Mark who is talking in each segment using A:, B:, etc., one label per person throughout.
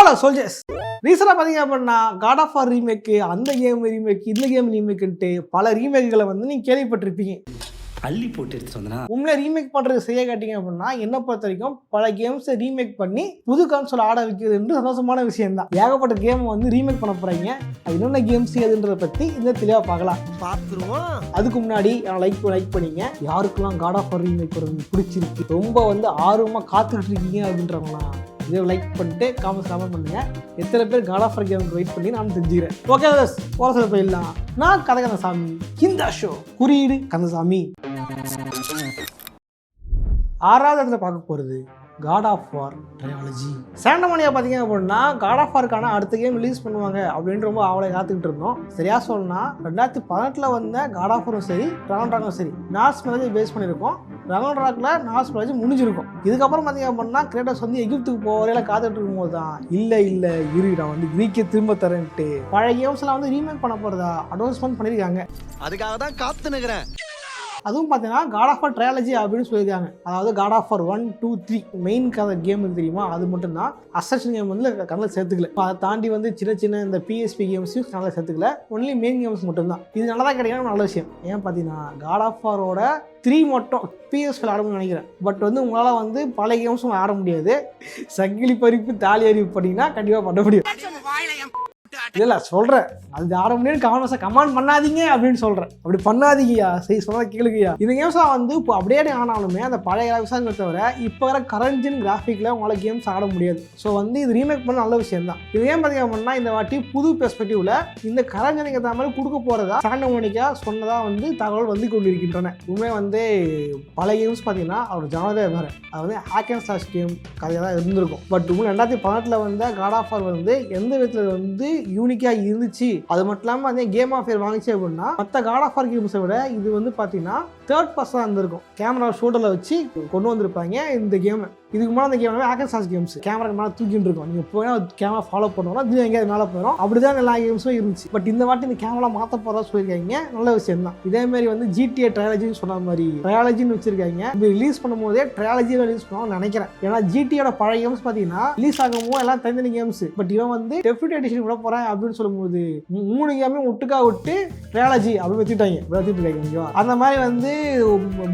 A: Hello soldiers, ரீசெண்டாக பார்த்தீங்க அப்படின்னா காட் ஆஃப் வார் ரீமேக்கு, அந்த கேம் ரீமேக், இந்த கேம் ரீமேக்குன்ட்டு பல ரீமேக்குகளை வந்து நீங்கள் கேள்விப்பட்டிருப்பீங்க.
B: அள்ளி போட்டு எடுத்து வந்தனா
A: உண்மையிலே ரீமேக் பண்ணுறது செய்ய காட்டிங்க அப்படின்னா என்னை பொறுத்த வரைக்கும் பல கேம்ஸை ரீமேக் பண்ணி புது கான்சோல் ஆட வைக்கிறது சந்தோஷமான விஷயம் தான். ஏகப்பட்ட கேமை வந்து ரீமேக் பண்ண போகிறாங்க. அது என்னென்ன கேம்ஸ் எதுன்றதை பற்றி இந்த தெளிவாக பார்த்துருவோம். அதுக்கு முன்னாடி லைக் பண்ணிங்க. யாருக்கெல்லாம் காட் ஆஃப் வார் ரீமேக் பிடிச்சிருக்கு, ரொம்ப வந்து ஆர்வமாக காத்துக்கிட்டு இருக்கீங்க அப்படின்றவங்களா இதை லைக் பண்ணிட்டு கமெண்ட் பண்ணுங்க. எத்தனை பேர் காட் ஆஃப் வார் கேமுக்கு வெயிட் பண்ணி நான் தெரிஞ்சுக்கிறேன். ஓகே போகிற போயிடலாம். நான் கதை கந்தசாமி. இந்த ஷோ குறியீடு கந்தசாமி. ஆறாவது இடத்துல பார்க்க போகிறது காட் ஆஃப் வார் ட்ரையாலஜி. சாண்டமோனியா பார்த்தீங்க அப்படின்னா காட் ஆஃப் வார்க்கான அடுத்த கேம் ரிலீஸ் பண்ணுவாங்க அப்படின்னு ரொம்ப அவளை காத்துக்கிட்டு இருந்தோம். சரியா சொல்லணும்னா 2018 வந்த காட் ஆஃப் வாரும் சரி, ராகனராக்கும் சரி, நார்ஸ் மேலே பேஸ் பண்ணியிருக்கோம். ராகனராக்ல நார்ஸ் மேலே முடிஞ்சிருக்கும். இதுக்கப்புறம் பார்த்தீங்க அப்படின்னா கிரேட்டோஸ் வந்து எகிப்துக்கு போகிற காத்துட்டு இருக்கும்போது தான் இல்லை நான் வந்து கிரீக்கை திரும்ப தரேன்ட்டு பழைய கேம்ஸ்லாம் வந்து ரீமேக் பண்ண போகிறதா அனௌன்ஸ்மெண்ட் பண்ணியிருக்காங்க.
C: அதுக்காக தான் காத்து நிற்கிறேன்.
A: அதுவும் பார்த்தீங்கன்னா காட் ஆஃப் வார் ட்ரையாலஜி அப்படின்னு சொல்லியிருக்காங்க. அதாவது காட் ஆஃப் வார் 1, 2, 3 மெயின் கதை கேம் தெரியுமா, அது மட்டும்தான். அசெஷன் கேம் வந்து கணக்கில் சேர்த்துக்கல. அதை தாண்டி வந்து சின்ன இந்த பிஎஸ்பி கேம்ஸையும் கணக்கில் சேர்த்துக்கல. ஒன்லி மெயின் கேம்ஸ் மட்டும்தான். இது நல்லா தான் கிடைக்கணும், நல்ல விஷயம். ஏன் பார்த்தீங்கன்னா காட் ஆஃப் வாரோட 3 மட்டும் பிஎஸ்பியில் ஆடணும்னு நினைக்கிறேன். பட் வந்து உங்களால் வந்து பல கேம்ஸும் ஆட முடியாது. சங்கிலி பறிப்பு தாலி அறிவு பண்ணிங்கன்னா கண்டிப்பாக பண்ண முடியும். இல்லை சொல்கிறேன், அது ஆட முடியாது. கமெண்ட் பண்ணாதீங்க அப்படின்னு சொல்கிறேன். அப்படி பண்ணாதீங்கயா, சரி சொல்ல கேளுங்கய்யா. இந்த கேம்ஸ்லாம் வந்து இப்போ அப்படியே ஆனாலுமே அந்த பழைய விசாரங்களை தவிர இப்போ வர கரண்ட் ஜென் கிராஃபிக்கில் உங்களால் கேம்ஸ் ஆட முடியாது. ஸோ வந்து இது ரீமேக் பண்ண நல்ல விஷயம் தான். இது ஏன் பார்த்தீங்க அப்படின்னா இந்த வாட்டி புது பெர்ஸ்பெக்டிவ்ல இந்த கரண்ட் ஜெனுக்கு ஏற்ற மாதிரி கொடுக்க போகிறதா சாண்டமோனிகா சொன்னதாக வந்து தகவல் வந்து கொண்டிருக்கின்றன. உண்மை வந்து பழைய கேம்ஸ் பார்த்தீங்கன்னா அவர் ஜானரே வேறு. அது வந்து ஹேக் அண்ட் ஸ்லாஷ் கேம் கதையாக தான் இருந்திருக்கும். பட் 2018 வந்த காட் ஆஃப் வார் வந்து எந்த விதத்தில் வந்து யூனிக்காக இருந்துச்சு. அது மட்டும் இல்லாமல் வந்து கேம் ஆஃப் இயர் வாங்கிச்சு அப்படின்னா மற்ற காட் ஆஃப் வார் கேம்ஸை விட இது வந்து பார்த்தீங்கன்னா தேர்ட் பர்சனாக இருந்திருக்கும். கேமரா ஷூட்டரில் வச்சு கொண்டு வந்திருப்பாங்க இந்த கேமை. இதுக்கு மேலே அந்த game hack and slash games கேமராக்கு மேலே தூக்கிட்டு இருக்கும். நீங்கள் போய் கேமரா ஃபாலோ பண்ணுவோம்னா இது எங்கேயாவது மேலே போயிடும். அப்படிதான் எல்லா கேம்ஸும் இருந்துச்சு. பட் இந்த வாட்டி இந்த கேமரா மாற்ற போகிறதா சொல்லியிருக்காங்க. நல்ல விஷயம் தான். இதேமாதிரி வந்து GTA ட்ரையாலஜின்னு சொன்ன மாதிரி ட்ரையாலஜின்னு வச்சிருக்காங்க. இது ரிலீஸ் பண்ணும்போதே ட்ரையாலஜியில் ரிலீஸ் பண்ணுவாங்கன்னு நினைக்கிறேன். ஏன்னா GTயோட பழைய கேம்ஸ் பார்த்தீங்கன்னா ரிலீஸ் ஆகும்போது எல்லாம் தனித்தனி கேம்ஸ். பட் இவன் வந்து டெஃபினட் எடிஷன் விட போகிறேன் அப்படின்னு சொல்லும்போது 3 கேமே ஒட்டுக்கா விட்டு ட்ரையாலஜி அப்படின்னு வச்சுட்டாங்க. அந்த மாதிரி வந்து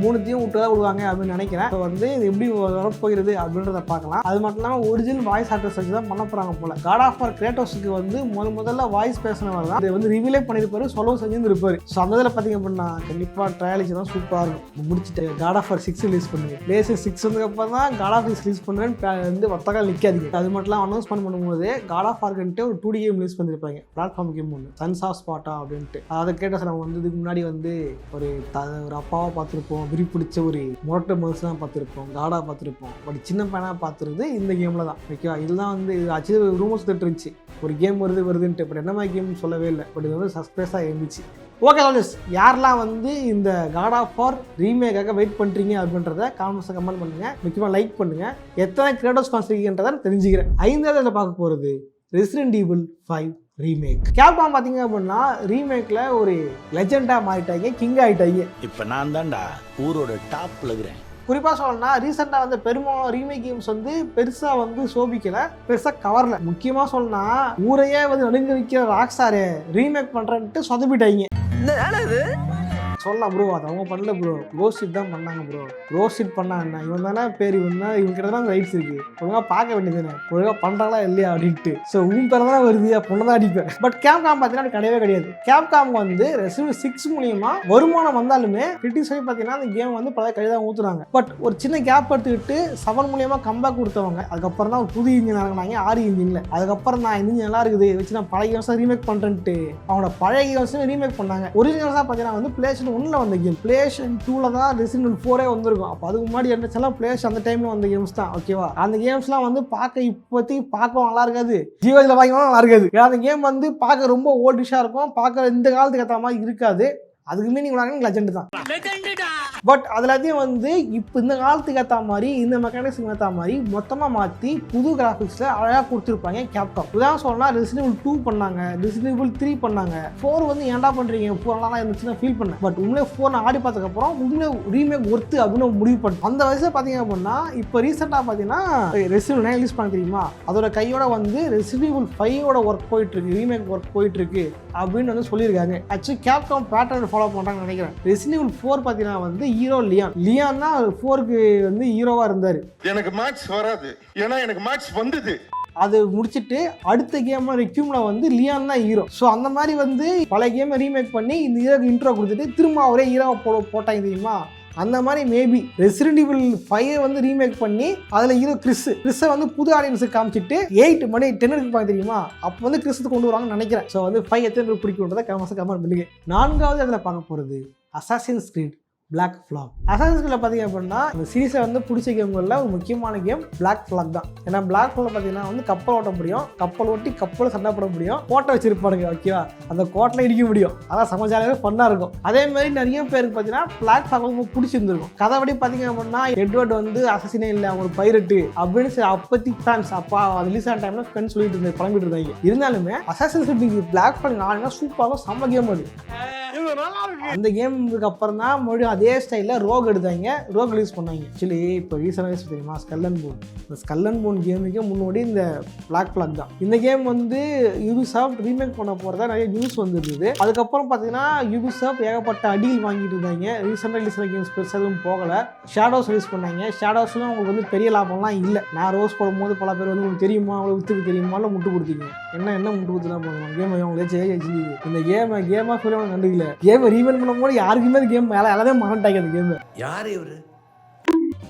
A: 3த்தையும் விட்டு தான் விடுவாங்க அப்படின்னு நினைக்கிறேன். வந்து இது எப்படி வரப்போகிறது அப்படின்றத பார்க்கலாம். அது மட்டும் இல்லாமல் ஒரிஜினல் வாய்ஸ் ஆக்டர்ஸ் வச்சு தான் பண்ண போகிறாங்க போல. காட் ஆஃப் வார் கிரேட்டோஸுக்கு வந்து முதல்ல வாய்ஸ் பேசினவர் தான் இதை வந்து ரிவீலே பண்ணியிருப்பாரு, சொல்லவும் செஞ்சுருப்பாரு. ஸோ அந்த இதில் பார்த்தீங்க அப்படின்னா கண்டிப்பாக ட்ரையாலஜி தான் சூப்பராக இருக்கும். முடிச்சுட்டு காட் ஆஃப் வார் 6 ரிலீஸ் பண்ணுங்க. PlayStation 6 வந்ததுக்கப்புறம் தான் காட் ஆஃப் 6 ரிலீஸ் பண்ணுறேன்னு வந்து ஒத்தக்கால் நிற்காதீங்க. அது மட்டும் இல்லாமல் அனௌன்ஸ்மெண்ட் பண்ணும்போது காட் ஆஃப் வார்க்கிட்டு ஒரு 2D கேம் ரிலீஸ் பண்ணியிருப்பாங்க. பிளாட்ஃபார்ம் கேம் ஒன்று சன்ஸ் ஆஃப் ஸ்பாட்டா அப்படின்ட்டு. அதை கேட்ட நம்ம வந்து இதுக்கு முன்னாடி வந்து ஒரு அப்பாவை பார்த்துருப்போம், விரி பிடிச்ச ஒரு முரட்டை மனுஷனாக பார்த்துருப்போம், காடாக பார்த்துருப்போம். பட் சின்ன பையனாக பார்த்துருது இந்த கேமில் தான். ஓகேவா, இதெல்லாம் வந்து ஆச்சு ரூமர்ஸ் தட்டுருந்துச்சு ஒரு கேம் வருதுன்ட்டு. பட் என்ன மாதிரி கேம் சொல்லவே இல்லை. பட் இது வந்து சஸ்பென்ஸாக இருந்துச்சு. ஓகே லாலஸ், யாரெல்லாம் வந்து இந்த காட் ஆஃப் வார் ரீமேக்காக வெயிட் பண்ணுறீங்க அப்படின்றத காமெண்ட்ஸை கமெண்ட் பண்ணுங்கள். முக்கியமாக லைக் பண்ணுங்கள். எத்தனை கிரேட்டோஸ் ஃபேன்ஸ் இருக்கீங்கன்றதை தெரிஞ்சுக்கிறேன். 5வது பார்க்க போகிறது ரெசிடென்ட் ஈவில் 5 ரீமேக். கேப்காம் பார்த்தீங்க அப்படின்னா ரீமேக்கில் ஒரு லெஜெண்டாக மாறிட்டாங்க, கிங் ஆகிட்டாங்க.
B: இப்போ நான் தான்டா ஊரோட டாப்ல இருக்கிறேன்.
A: குறிப்பாக சொல்லணும்னா ரீசெண்டாக வந்து பெரும்பாலும் ரீமேக் கேம்ஸ் வந்து பெருசாக வந்து சோபிக்கலை, பெருசாக கவரல. முக்கியமாக சொல்லணும்னா ஊரையே வந்து நடுங்க வைக்கிற ராக்ஸ்டாரு ரீமேக் பண்ணுறேன்ட்டு சொதப்பிட்டாங்க. சொல்லலாம் ப்ரோ, அது அவங்க பண்ணல ப்ரோ, ரோஸ்ட் தான் பண்ணாங்க ப்ரோ. ரோஸ்ட் பண்ணாங்க இவன் தானே பேர், இவன் தான் இவங்க கிட்ட தான் ரைட்ஸ் இருக்கு, ஒழுங்காக பார்க்க வேண்டியதுன்னு, ஒழுங்காக பண்ணுறாங்களா இல்லையா அப்படின்ட்டு. ஸோ உன் பேர் தான் வருது, பொண்ணு தான் அடிப்பேன். பட் கேப்காம் பார்த்தீங்கன்னா கிடையவே கிடையாது. கேப்காம் வந்து ரெசிடென்ட் 6 மூலியமா வருமானம் வந்தாலுமே கிரிட்டிக்ஸ் சொல்லி பார்த்தீங்கன்னா அந்த கேம் வந்து பழைய கழிதான் ஊற்றுறாங்க. பட் ஒரு சின்ன கேப் எடுத்துக்கிட்டு 7 மூலியமா கம்பேக் கொடுத்தவங்க அதுக்கப்புறம் தான் ஒரு புது இன்ஜின் இறங்கினாங்க, 6 இன்ஜினில். அதுக்கப்புறம் நான் இன்ஜின் நல்லா இருக்குது வச்சு நான் பழைய கேம்ஸாக ரீமேக் பண்ணுறேன்ட்டு அவங்களோட பழைய கேம்ஸும் ரீமேக் பண்ணாங்க. ஒரிஜினல்ஸாக பார்த்தீங்கன்னா வந்து PlayStation 1 வந்த கேம், PlayStation 2 தான் ரெசிடென்ட் 4 வந்திருக்கும். அப்போ அதுக்கு முன்னாடி என்னச்செல்லாம் PlayStation அந்த டைமில் வந்த கேம்ஸ் தான். ஓகேவா, அந்த கேம்ஸ்லாம் வந்து பார்க்க இப்போதைக்கு பார்க்கவும் நல்லா இருக்காது, ஜீவாஜில் பார்க்கவும் நல்லா இருக்காது. ஏன்னா அந்த கேம் வந்து பார்க்க ரொம்ப ஓல்டிஷாக இருக்கும், பார்க்க இந்த காலத்துக்கு ஏற்ற மாதிரி இருக்காது. அதுக்குமே நீங்கள் லெஜெண்ட் தான். பட் அதுலத்தையும் வந்து இப்போ இந்த காலத்துக்கு ஏற்ற மாதிரி இந்த மெக்கானிக்ஸுக்கு ஏற்ற மாதிரி மொத்தமாக மாற்றி புது கிராஃபிக்ஸில் அழகாக கொடுத்துருப்பாங்க கேப்காம். உதாரணம் சொல்லலாம் ரெசிடென்ட் ஈவில் 2 பண்ணாங்க, ரெசிடென்ட் ஈவில் 3 பண்ணாங்க, 4 வந்து ஏன்டா பண்ணுறீங்க 4 நல்லா இருந்துச்சுன்னா ஃபீல் பண்ணேன். பட் உண்மையிலே 4 நான் ஆடி பார்த்ததுக்கப்புறம் உண்மையிலே ரீமேக் ஒர்த்து அப்படின்னு முடிவு பண்ணேன். அந்த வயசில் பார்த்தீங்க அப்படின்னா இப்போ ரீசெண்டாக பார்த்தீங்கன்னா ரெசிடென்ட் 9 ரிலீஸ் பண்ண தெரியுமா, அதோட கையோட வந்து ரெசிடென்ட் ஈவில் 5ஓட ஒர்க் போயிட்டுருக்கு, ரீமேக் ஒர்க் போயிட்டுருக்கு அப்படின்னு வந்து சொல்லியிருக்காங்க. ஆக்சுவலி கேப்காம் பேட்டர்ன் ஃபாலோ பண்ணுறாங்கன்னு நினைக்கிறேன். ரெசிடென்ட் ஈவில் 4 பார்த்தீங்கன்னா வந்து ஹீரோ லியான் தான் 4க்கு வந்து ஹீரோவாக இருந்தார்.
D: எனக்கு மேட்ச் வராது, ஏன்னா எனக்கு மேட்ச் வந்தது.
A: அது முடிச்சுட்டு அடுத்த கேம் ரெக்யூம்ல வந்து லியான் தான் ஹீரோ. ஸோ அந்த மாதிரி வந்து பல கேமை ரீமேக் பண்ணி இந்த ஹீரோக்கு இன்ட்ரோ கொடுத்துட்டு திரும்ப அவரே ஹீரோவை போட்டாங்க தெரியுமா. அந்த மாதிரி மேபி ரெசிடென்ட் ஈவில் 5 வந்து ரீமேக் பண்ணி அதில் ஹீரோ கிறிஸை வந்து புது ஆடியன்ஸுக்கு காமிச்சிட்டு 8 மணி 10 இருப்பாங்க தெரியுமா, அப்போ வந்து கிறிஸ் கொண்டு வருவாங்கன்னு நினைக்கிறேன். ஸோ வந்து 5 எத்தனை பேர் பிடிக்கும்ன்றதை கமெண்ட் பண்ணுங்க. 4வது அதில் பார்க்க போகிறது Assassin's Creed Black Flag. Assassin's கிரீட்ல பார்த்தீங்க அப்படின்னா இந்த சீரீஸை வந்து பிடிச்ச கேம்களில் ஒரு முக்கியமான கேம் பிளாக் ஃப்ளாக் தான். ஏன்னா பிளாக் ஃப்ளாக் பார்த்தீங்கன்னா வந்து கப்பல் ஓட்ட முடியும், கப்பல் ஓட்டி கப்பல் சண்டை போட முடியும், கோட்டை வச்சிருப்பானுங்க ஓகேவா, அந்த கோட்டை இடிக்க முடியும், அதான் சமாச்சாரமே ஃபன்னாக இருக்கும். அதே மாதிரி நிறைய பேருக்கு பார்த்தீங்கன்னா பிளாக் ஃப்ளாக் வந்து பிடிச்சிருந்துருக்கும். கதைப்படி பார்த்தீங்க அப்படின்னா எட்வர்ட் வந்து அசசினே இல்லை, அவங்க ஒரு பைரட்டு அப்படின்னு அப்பத்தி ஃபேன்ஸ் அப்பா ரிலீஸ் ஆன டைம்ல ஃப்ரெண்ட்ஸ் சொல்லிட்டு இருந்தாங்க, பழம்பிட்டு இருந்தாங்க. இருந்தாலுமே அசாசின்ஸ் கிரீட் பிளாக் ஃப்ளாக் ஆனா சூப்பராக செம்ம கேம் அது. அந்த கேமுக்கு அப்புறம் தான் மறுபடியும் அதே ஸ்டைலில் ரோக் எடுத்தாங்க, ரோக் ரிலீஸ் பண்ணாங்க. ஆக்சுவலி இப்போ ரீசெண்டாக தெரியுமா ஸ்கல் அண்ட் போன், இந்த ஸ்கல் அண்ட் போன் கேமுக்கு முன்னாடி இந்த பிளாக் ஃப்ளாக் தான். இந்த கேம் வந்து யூபிசாஃப்ட் ரீமேக் பண்ண போகிறதா நிறைய நியூஸ் வந்துருக்குது. அதுக்கப்புறம் பார்த்தீங்கன்னா யூபிசாஃப்ட் ஏகப்பட்ட அடியில் வாங்கிட்டு இருந்தாங்க. ரீசெண்டாக ரிலீஸ் ஆன கேம்ஸ் பெருசாக எதுவும் போகலை. ஷேடோஸ் ரிலீஸ் பண்ணாங்க. ஷேடோஸ்லாம் உங்களுக்கு வந்து பெரிய லாபம்லாம் இல்லை. நான் ரோஸ் போடும்போது பல பேர் வந்து உங்களுக்கு தெரியுமா அவ்வளோ வித்துக்கு தெரியுமான்னு முட்டு கொடுத்தீங்க. என்ன முட்டு கொடுத்துலாம் போகணும் கேம் அவங்களே இந்த கேமாக சொல்லி அவங்க கண்டுக்கல. கேம் ரீவென்ட் பண்ணும்போது யாருக்குமே அந்த கேம் எல்லாத்தையும் மறந்துட்டாங்க. அந்த கேம்
B: யார் இவரு?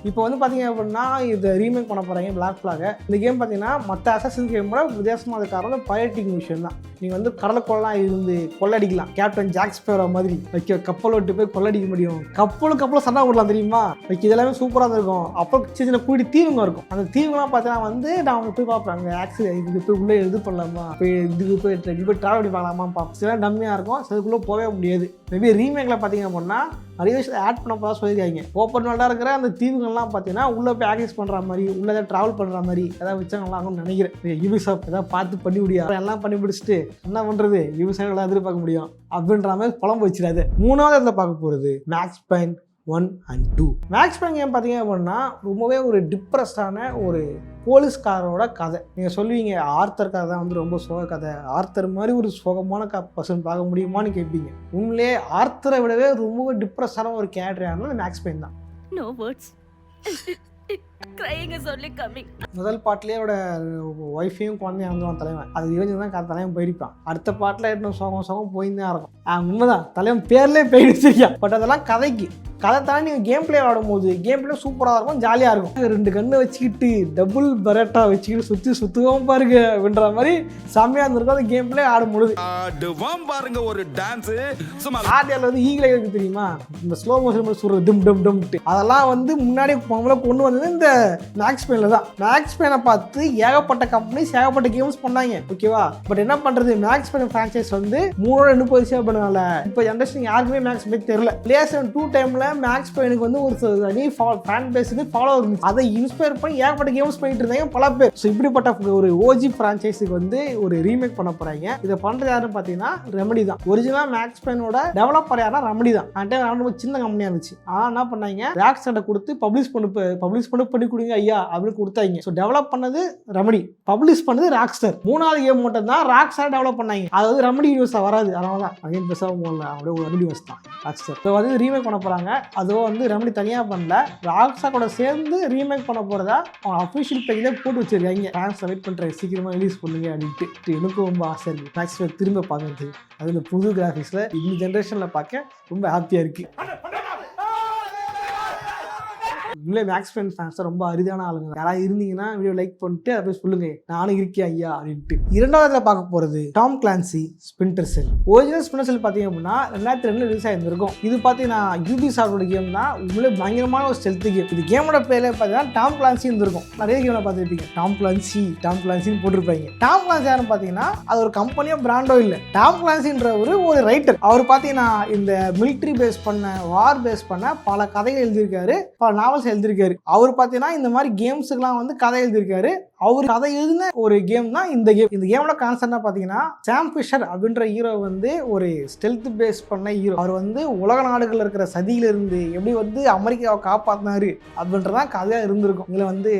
A: இப்போ வந்து பார்த்தீங்க அப்படின்னா இதை ரீமேக் பண்ண போகிறாங்க பிளாக் ஃப்ளாகை. இந்த கேம் பார்த்தீங்கன்னா மற்ற அசாசின்ஸ் கேமோட வித்தியாசமாக காரணம் பைரட்டிங் விஷயம் தான். நீங்கள் வந்து கடலுக்குள்ளலாம் இருந்து கொள்ளடிக்கலாம், கேப்டன் ஜாக் ஸ்பேரோ மாதிரி வைக்க கப்பல் விட்டு போய் கொள்ளடிக்க முடியும், கப்பலுக்கு சண்டை போடலாம் தெரியுமா வைக்க, இதெல்லாமே சூப்பராக இருக்கும். அப்புறம் சின்ன கூடி தீவுங்க இருக்கும். அந்த தீவுலாம் பார்த்தீங்கன்னா வந்து நான் அவங்க போய் பார்ப்பேன், அங்கே ஆக்சிடென்ட் இதுக்கு போய் உள்ளே இது பண்ணலாமா, போய் இதுக்கு போய் ட்ராவல் பண்ணி பார்க்கலாமா பார்ப்போம். சில டம்மியாக இருக்கும், அதுக்குள்ளே போகவே முடியாது. மேபி ரீமேக்கில் பார்த்தீங்க அப்படின்னா நிறைய விஷயம் ஆட் பண்ண போதா சொல்லியிருக்காங்க. ஓப்பன் வேர்ல்டாக இருக்கிற அந்த தீவுகள்லாம் பார்த்தீங்கன்னா உள்ளே போய் ஆக்சஸ் பண்ணுற மாதிரி, உள்ளே ஏதாவது ட்ராவல் பண்ணுற மாதிரி ஏதாவது வச்சாங்களான்னு நினைக்கிறேன். யூபிசாஃப்ட் ஏதாவது பார்த்து பண்ணி முடியாது, எல்லாம் பண்ணி பிடிச்சிட்டு என்ன பண்ணுறது யூபிசாஃப்ட் எல்லாம் எதிர்பார்க்க முடியும் அப்படின்ற மாதிரி புலம்பு வச்சிடாது. 3வது இடத்துல பார்க்க போகிறது Max Payne 1 and 2. Max Payne game பார்த்தீங்க அப்படின்னா ரொம்பவே ஒரு டிப்ரெஸ்டான ஒரு போலீஸ்காரோட கதை. நீங்கள் சொல்லுவீங்க ஆர்த்தர் கதை தான் வந்து ரொம்ப சோக கதை, ஆர்த்தர் மாதிரி ஒரு சோகமான பர்சன் பார்க்க முடியுமான்னு கேட்பீங்க. உண்மையிலே ஆர்த்தரை விடவே ரொம்ப டிப்ரெஸ்டான ஒரு கேரக்டர் யாருன்னா மேக்ஸ் பெயின் தான்.
E: No words. Crying is only coming.
A: முதல் பாட்டிலே அவட ஒய்ஃபையும் குழந்தையும் இறந்துவான் தலைவன். அது இவங்க தான் தலைவன் போயிருப்பான். அடுத்த பாட்டில் இன்னும் சோகம் போயிருந்தே இருக்கும். உண்மைதான் தலைவன் பேர்லேயே போயிடுச்சிருக்கான். பட் அதெல்லாம் கதைக்கு கதை தானே. நீங்கள் கேம் பிளே ஆடும்போது கேம் பிளே சூப்பராக இருக்கும், ஜாலியாக இருக்கும். 2 கண்ணை வச்சுக்கிட்டு டபுள் பரேட்டா வச்சுக்கிட்டு சுற்றுவோம் பாருங்க அப்படின்ற மாதிரி செம்மையாக இருந்திருக்கும் அந்த கேம் பிளே ஆடும்பொழுது.
F: பாருங்க ஒரு டான்ஸ்
A: ஆடியாவில் வந்து ஈகிளே இருக்கு தெரியுமா, இந்த ஸ்லோ மோஷன் சொல்கிறது டும் டும் டம்ட்டு, அதெல்லாம் வந்து முன்னாடி கொண்டு வந்தது இந்த மேக்ஸ் பெயினில் தான். மேக்ஸ் பெயினை பார்த்து ஏகப்பட்ட கம்பெனிஸ் ஏகப்பட்ட கேம்ஸ் பண்ணாங்க ஓகேவா. பட் என்ன பண்ணுறது, மேக்ஸ் பெயின் ஃப்ரான்ச்சைஸ் வந்து 3 போய் பண்ணனால இப்போ ஜென்ரேஷன் யாருக்குமே மேக்ஸ் பெயின் தெரியல. PlayStation 2 டைமில் மேக்ஸ் பெயினுக்கு வந்து ஒரு தனி ஃபேன் பேஸுக்கு ஃபாலோ இருந்துச்சு. அதை இன்ஸ்பயர் பண்ணி ஏகப்பட்ட கேம்ஸ் பண்ணிட்டு இருந்தாங்க பல பேர். ஸோ இப்படிப்பட்ட ஒரு ஓஜி ஃப்ரான்ச்சைஸுக்கு வந்து ஒரு ரீமேக் பண்ண போகிறாங்க. இதை பண்ணுறது யாருன்னு பார்த்தீங்கன்னா ரெமடி தான். ஒரிஜினலாக மேக்ஸ் பெயினோட டெவலப்பர் யாருன்னா ரெமடி தான். ரொம்ப சின்ன கம்பெனியாக இருந்துச்சு. ஆனால் என்ன பண்ணாங்க, ராக்ஸ்டாரை கொடுத்து பப்ளிஷ் பண்ணி கொடுங்க ஐயா அப்படின்னு கொடுத்தாங்க. ஸோ டெவலப் பண்ணது ரெமடி, பப்ளிஷ் பண்ணது ராக்ஸ்டார். 3வது கேம் மட்டும் தான் ராக்ஸ்டார் டெவலப் பண்ணாங்க. அதாவது ரெமடி யூனிவர்ஸாக வராது, அதனால தான் அகைன் பேசாமல் போகல, அப்படியே ஒரு ரெமடி யூனிவர்ஸ் தான் ராக்ஸ்டார். ஸோ வந்து ரீமேக் பண்ண போகிறாங்க. அதுவும் வந்து ரெமடி தனியாக பண்ணல, ராக்ஸ்டார் கூட சேர்ந்து ரீமேக் பண்ண போகிறதா அவங்க அஃபிஷியல் பேஜில் போட்டு வச்சிருக்காங்க. ஃபேன்ஸ் வெயிட் பண்ணுறேன், சீக்கிரமாக ரிலீஸ் பண்ணுங்க அப்படின்ட்டு. எனக்கும் ரொம்ப ஆசை இருக்குது மேக்ஸ் பெயின் திரும்ப பார்க்கறது. அதில் புது கிராஃபிக்ஸில் இந்த ஜென்ரேஷனில் பார்க்க ரொம்ப ஹாப்பியாக இருக்குது. இல்லை மேக்ஸ் பெயின் ஃபேன்ஸ் ரொம்ப அரிதான ஆளுங்க. யாராவது இருந்தீங்கன்னா வீடியோ லைக் பண்ணிட்டு அதை போய் சொல்லுங்க நானும் இருக்கேன் ஐயா அப்படின்ட்டு. இரண்டாவதுல பார்க்க போறது டாம் கிளான்சி ஸ்பிளிண்டர் செல். ஒரிஜினல் ஸ்பிளிண்டர் செல் பார்த்தீங்க அப்படின்னா 2002 ரிலீஸ் ஆயிருந்திருக்கும். இது பார்த்தீங்கன்னா யூபிசாஃப்டோட கேம் தான். உண்மையிலே பயங்கரமான ஒரு ஸ்டெல்த் கேம். இது கேமோட பேர்ல பார்த்தீங்கன்னா டாம் கிளான்சி இருந்திருக்கும். நிறைய கேம்ல பார்த்துருப்பீங்க டாம் கிளான்சின்னு போட்டிருப்பாங்க. டாம் கிளான்சி யாருன்னு பார்த்தீங்கன்னா அது ஒரு கம்பெனியோ பிராண்டோ இல்லை. டாம் கிளான்சின்ற ஒரு ரைட்டர். அவர் பார்த்தீங்கன்னா இந்த மிலிட்ரி பேஸ் பண்ண வார் பேஸ் பண்ண பல கதைகள் எழுதியிருக்காரு, பல நாவல்ஸ் எழுதியிருக்காரு. அவர் பார்த்தீங்கன்னா இந்த மாதிரி கேம்ஸுக்கெல்லாம் வந்து கதை எழுதியிருக்காரு. அவர் கதை எழுதின ஒரு கேம் தான் இந்த கேம். இந்த கேமோட கான்செப்ட் பார்த்தீங்கன்னா சாம் ஃபிஷர் அப்படின்ற ஹீரோ வந்து ஒரு ஸ்டெல்த் பேஸ் பண்ண ஹீரோ. அவர் வந்து உலக நாடுகளில் இருக்கிற சதியிலிருந்து எப்படி வந்து அமெரிக்காவை காப்பாற்றினாரு அப்படின்றதான் கதையாக இருந்திருக்கும். இதில் வந்து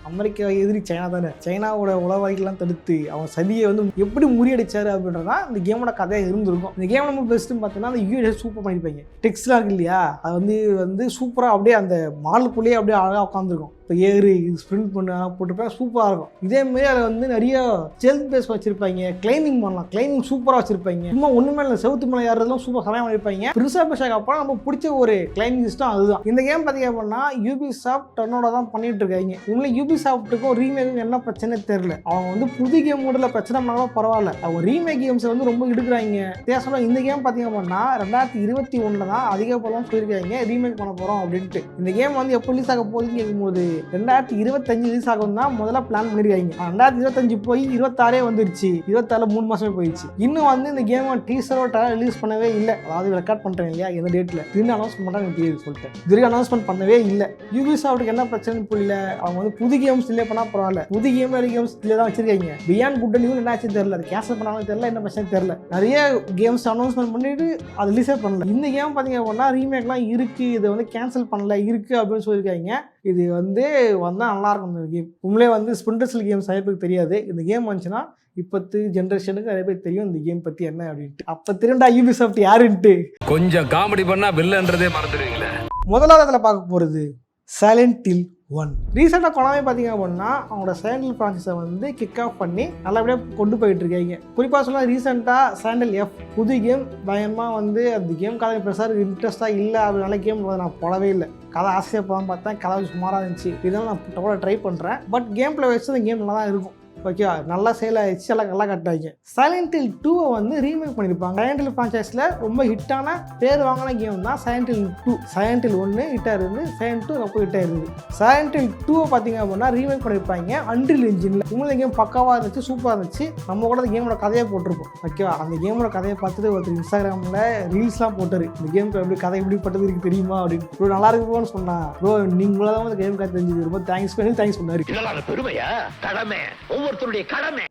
A: அமெரிக்கா எதிரி சைனா தானே, சைனாவோட உளவாளிகள்லாம் தடுத்து அவன் சதியை வந்து எப்படி முறியடிச்சாரு அப்படின்றதான் இந்த கேமோட கதையாக இருந்திருக்கும். இந்த கேம் நம்ம பெஸ்ட்டுன்னு பார்த்தீங்கன்னா அந்த யூஎஸ் சூப்பர் பண்ணியிருப்பாங்க. டெக்ஸ்ட்லாம் இருக்கு இல்லையா, அது வந்து சூப்பராக அப்படியே அந்த மாலுக்குள்ளேயே அப்படியே அழகாக உட்காந்துருக்கும். இப்போ ஏறு ஸ்ப்ரிண்ட் பண்ண போட்டுருப்பேன், சூப்பராக இருக்கும். இதேமாரி அதில் வந்து நிறைய ஸ்டெல்த் பேஸ் வச்சிருப்பாங்க. கிளைமிங் பண்ணலாம், கிளைமிங் சூப்பராக வச்சிருப்பாங்க. சும்மா ஒன்றுமே இல்லை, செவுத்து மலை ஏறதுலாம் சூப்பர் சமயம் பண்ணியிருப்பாங்க. பெருசாக பேசாக அப்புறம் நம்ம பிடிச்ச ஒரு கிளைமிங் சிஸ்டம் அதுதான். இந்த கேம் பார்த்தீங்க அப்படின்னா யூபிசாஃப்ட் தன்னோட தான் பண்ணிட்டு இருக்காங்க. உண்மையிலே யூபிசாஃப்ட்டுக்கும் ரீமேக்கும் என்ன பிரச்சனை தெரியல. அவங்க வந்து புது கேம் மூடில் பிரச்சனை பண்ணாலும் பரவாயில்ல, அவங்க ரீமேக் கேம்ஸை வந்து ரொம்ப எடுக்கிறாங்க. வித்தியாசமாக இந்த கேம் பார்த்தீங்க அப்படின்னா 2021 தான் அதிகப்படம் சொல்லியிருக்காங்க ரீமேக் பண்ண போகிறோம் அப்படின்ட்டு. இந்த கேம் வந்து எப்போ ரிலீஸ் ஆக போகுதுன்னு கேட்கும்போது 2025 ரிலீஸ் ஆகும் தான் முதல்ல பிளான் பண்ணிருக்காங்க. 2025 போய் 26 வந்துருச்சு, 26 3 மாசமே போயிடுச்சு. இன்னும் வந்து இந்த கேம் டீசரோட ரிலீஸ் பண்ணவே இல்லை. அதாவது ரெக்கார்ட் பண்றேன் இல்லையா, எந்த டேட்ல திடீர்னு அனௌன்ஸ் பண்ணாங்க தெரியுது சொல்லிட்டேன். திடீர்னு அனௌன்ஸ்மெண்ட் பண்ணவே இல்லை. யூபிசாஃப்ட்டுக்கு என்ன பிரச்சனை புரியல. அவங்க வந்து புது கேம்ஸ் டிலே பண்ணா பரவாயில்ல, புது கேம்ஸ் டிலே தான் வச்சிருக்காங்க. பியாண்ட் குட் நியூ என்ன ஆச்சு தெரியல, அது கேன்சல் பண்ணாலும் தெரியல, என்ன பிரச்சனை தெரியல. நிறைய கேம்ஸ் அனௌன்ஸ்மெண்ட் பண்ணிட்டு அது ரிலீஸே பண்ணல. இந்த கேம் பார்த்தீங்க அப்படின்னா ரீமேக்லாம் இருக்கு, இதை வந்து கேன்சல் பண்ணல இருக்கு அப்படின்னு சொல்லியிருக்காங்க. இது வந்து வந்தால் நல்லாயிருக்கும். இந்த கேம் உண்மையிலே வந்து ஸ்பிளிண்டர் செல் கேம்ஸ் நிறைய பேருக்கு தெரியாது. இந்த கேம் வந்துச்சுன்னா இப்போத்து ஜென்ரேஷனுக்கு நிறைய பேர் தெரியும் இந்த கேம் பற்றி என்ன அப்படின்ட்டு. அப்போ திருண்டா யூபிசாஃப்ட் யாருன்ட்டு
F: கொஞ்சம் காமெடி பண்ணா வில்லன்றதே மறந்துடுவீங்களே.
A: முதலாவது அதில் பார்க்க போகிறது சைலண்ட் ஹில் 1. ரீசெண்டாக கொண்டாமே பார்த்தீங்க அப்படின்னா அவங்களோட சைலண்ட் ஹில் ஃப்ரான்ச்சைஸை வந்து கிக் ஆஃப் பண்ணி நல்லபடியாக கொண்டு போயிட்டு இருக்காங்க. குறிப்பாக சொல்ல ரீசெண்டாக சைலண்ட் ஹில் F புது கேம் பயமாக வந்து அந்த கேம் கதை பெருசாக இன்ட்ரெஸ்ட்டாக இல்லை. அதனால கேம் நான் போடவே இல்லை. கதை ஆசையாக போகாமல் பார்த்தேன், கதை சுமாராக இருந்துச்சு. இதெல்லாம் நான் கூட ட்ரை பண்ணுறேன். பட் கேம் பிளே வச்சு அந்த கேம் நல்லா தான் இருக்கும். ஓகேவா, நல்லா சேல் ஆகிடுச்சு, எல்லாம் நல்லா கட்டாங்க. சைலண்ட் ஹில் 2 வந்து ரீமேக் பண்ணியிருப்பாங்க. சைலண்ட் ஹில் ஃப்ரான்ச்சைஸில் ரொம்ப ஹிட்டான பேர் வாங்கின கேம் தான் சைலண்ட் ஹில் 2. சைலண்ட் ஹில் 1 ஹிட்டாக இருந்து, சைலண்ட் 2 ரொம்ப ஹிட்டாக இருந்தது. சைலண்ட் ஹில் 2 பார்த்தீங்க அப்படின்னா ரீமேக் பண்ணியிருப்பாங்க அன்ரில் இன்ஜினில். உங்களை கேம் பக்காவாக இருந்துச்சு, சூப்பராக இருந்துச்சு. நம்ம கூட அந்த கேமோட கதையை போட்டிருப்போம். ஓகேவா, அந்த கேமோட கதையை பார்த்துட்டு ஒருத்தர் இன்ஸ்டாகிராமில் ரீல்ஸ்லாம் போட்டார். இந்த கேமுக்கு எப்படி கதை எப்படிப்பட்டது இருக்கு தெரியுமா அப்படின்னு. ப்ரோ நல்லா இருக்குன்னு சொன்னா, ப்ரோ நீங்களா தான் அந்த கேம் கதை தெரிஞ்சது, ரொம்ப தேங்க்ஸ் சொன்னார்.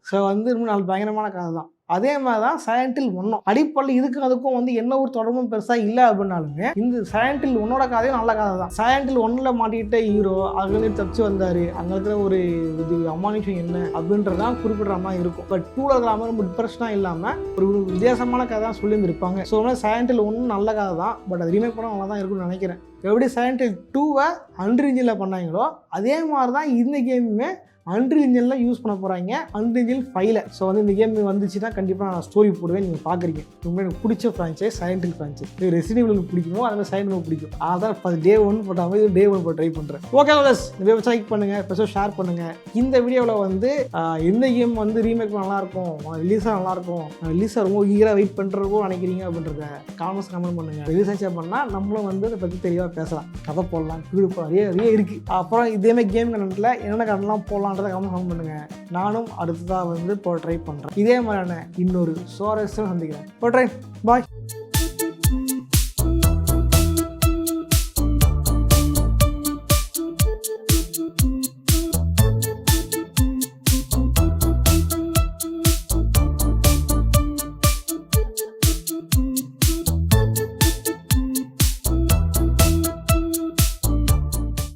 A: ஸோ வந்து ரொம்ப பயங்கரமான கதை தான். அதே மாதிரி தான் சைலண்ட் ஹில் 1 அடிப்படை இதுக்கு அதுக்கும் வந்து என்ன ஒரு தொடர்பும் பெருசாக இல்லை அப்படின்னாலுமே இந்த சைலண்ட் ஹில் 1 கதையும் நல்ல கதை தான். சைலண்ட் ஹில் 1 மாட்டிக்கிட்ட ஹீரோ அங்கே தப்பிச்சு வந்தார், அங்கே இருக்கிற ஒரு இது அமானுஷம் என்ன அப்படின்றதான் குறிப்பிடுற மாதிரி இருக்கும். பட் 2 இருக்கிற மாதிரி ரொம்ப டிப்ரெஷனாக இல்லாமல் ஒரு வித்தியாசமான கதை தான் சொல்லியிருந்திருப்பாங்க. ஸோ சைலண்ட் ஹில் 1 நல்ல கதை தான். பட் அது ரீமேக் பண்ண நல்லா தான் இருக்குன்னு நினைக்கிறேன். எப்படி சைலண்ட் ஹில் 2 அன்ரில் இன்ஜினில் பண்ணாங்களோ அதே மாதிரி தான் இந்த கேமுமே அன்ரில் இன்ஜினில் யூஸ் பண்ண போகிறாங்க, அன்ரில் இன்ஜின் 5. ஸோ வந்து இந்த கேம் வந்துச்சுன்னா கண்டிப்பாக நான் ஸ்டோரி போடுவேன். நீங்கள் பார்க்குறீங்க ரொம்ப எனக்கு பிடிச்ச franchise Silent Hill franchise. Resident Evil பிடிக்குமோ அது மாதிரி சைலண்ட் ஹில் பிடிக்கும். அதான் டே 1 போட்டாமல் டே 1 போட்டு ட்ரை பண்ணுறேன். ஓகே ப்ளஸ் இந்த வீடியோ லைக் பண்ணுங்கள், ஸ்பெஷல் ஷேர் பண்ணுங்கள். இந்த வீடியோவில் வந்து எந்த கேம் வந்து ரீமேக் நல்லாயிருக்கும், ரிலீஸாக நல்லாயிருக்கும், ரிலீஸாக ரொம்ப ஈகராக வெயிட் பண்ணுறப்போ நினைக்கிறீங்க அப்படின்றத கமெண்ட் பண்ணுங்கள். ரிலீஸ் ஆச்சு அப்படின்னா நம்மளும் வந்து அதை பற்றி தெளிவாக பேசலாம், கதை போடலாம், வீடு போடலாம், நிறைய இருக்குது. அப்புறம் இதேமாதிரி கேம் கண்டென்ட்டில் என்னென்ன கண்டென்ட்லாம் போடலாம் கமெண்ட் பண்ணுங்க. நானும் அடுத்ததாக வந்து ட்ரை பண்றேன். இதே மாதிரியான இன்னொரு சுவாரஸ்யம் சந்திக்கிறேன். பாய்.